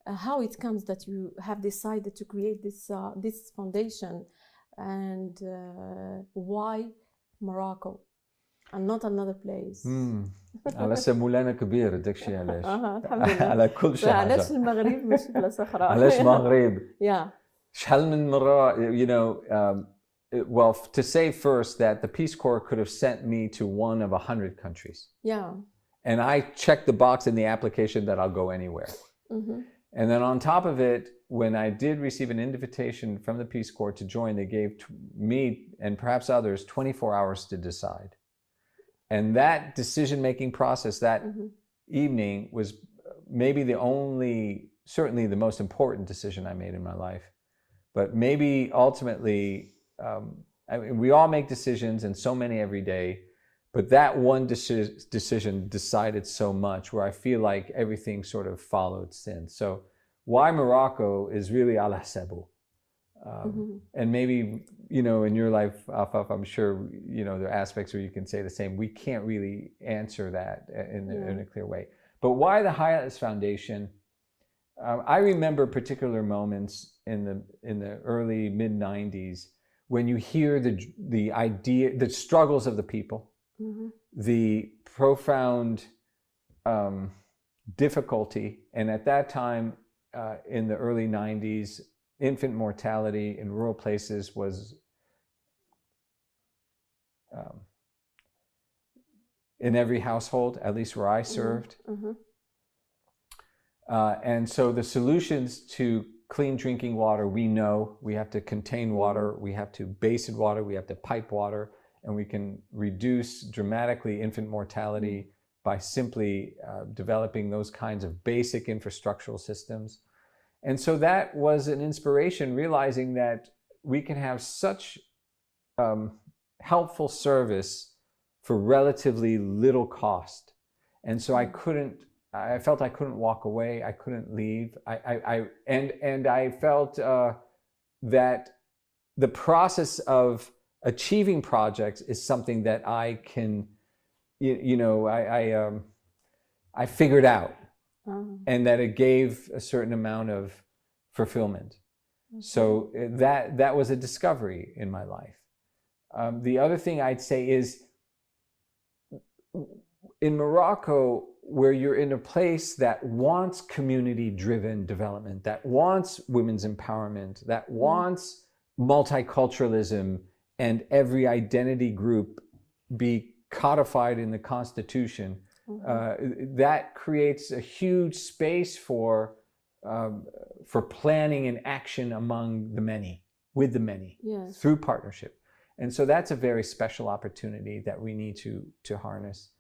how it comes that you have decided to create this foundation, and why Morocco and not another place. على سمولانا كبير داكشي علاش. الحمد لله. على كل شيء. علاش المغرب ماشي بلاصة أخرى. علاش المغرب. Yeah. شحال من مرة, well, to say first that the Peace Corps could have sent me to one of 100 countries. Yeah. And I checked the box in the application that I'll go anywhere. And then on top of it, when I did receive an invitation from the Peace Corps to join, they gave me and perhaps others 24 hours to decide. And that decision-making process that evening was maybe certainly the most important decision I made in my life. But maybe ultimately, we all make decisions, and so many every day, but that one decision decided so much, where I feel like everything sort of followed since. So why Morocco is really ala hasabu. And maybe, in your life, Afaf, I'm sure, there are aspects where you can say the same. We can't really answer that in a clear way. But why the High Atlas Foundation? I remember particular moments in the early mid-90s when you hear the idea, the struggles of the people, the profound difficulty, and at that time in the early 90s, infant mortality in rural places was in every household, at least where I served. And so the solutions to clean drinking water, we know we have to contain water, we have to basin water, we have to pipe water, and we can reduce dramatically infant mortality by simply developing those kinds of basic infrastructural systems. And so that was an inspiration, realizing that we can have such helpful service for relatively little cost. And so I felt I couldn't walk away, I couldn't leave. And I felt that the process of achieving projects is something that I can, I figured out. And that it gave a certain amount of fulfillment. So that was a discovery in my life. The other thing I'd say is, in Morocco, where you're in a place that wants community-driven development, that wants women's empowerment, that wants multiculturalism, and every identity group be codified in the Constitution, that creates a huge space for planning and action among the many, with the many, through partnership. And so that's a very special opportunity that we need to harness.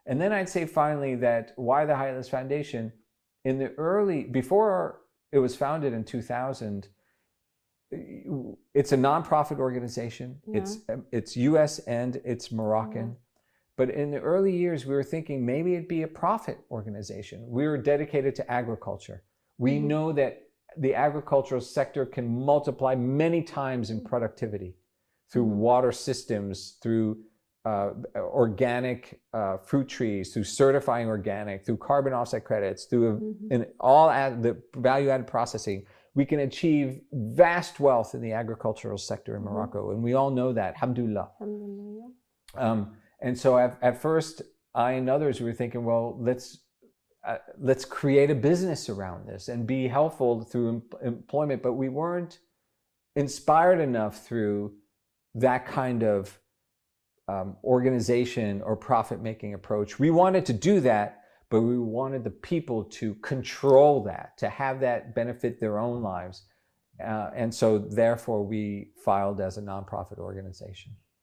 And then I'd say finally that why the High Atlas Foundation, before it was founded in 2000, it's a nonprofit organization. It's US and it's Moroccan. But in the early years, we were thinking maybe it'd be a profit organization. We were dedicated to agriculture. We know that the agricultural sector can multiply many times in productivity through water systems, through organic fruit trees, through certifying organic, through carbon offset credits, through the value-added processing. We can achieve vast wealth in the agricultural sector in Morocco, and we all know that, alhamdulillah. And so at first, I and others were thinking, well, let's create a business around this and be helpful through employment, but we weren't inspired enough through that kind of organization or profit-making approach. We wanted to do that, but we wanted the people to control that, to have that benefit their own lives. And so therefore we filed as a nonprofit organization.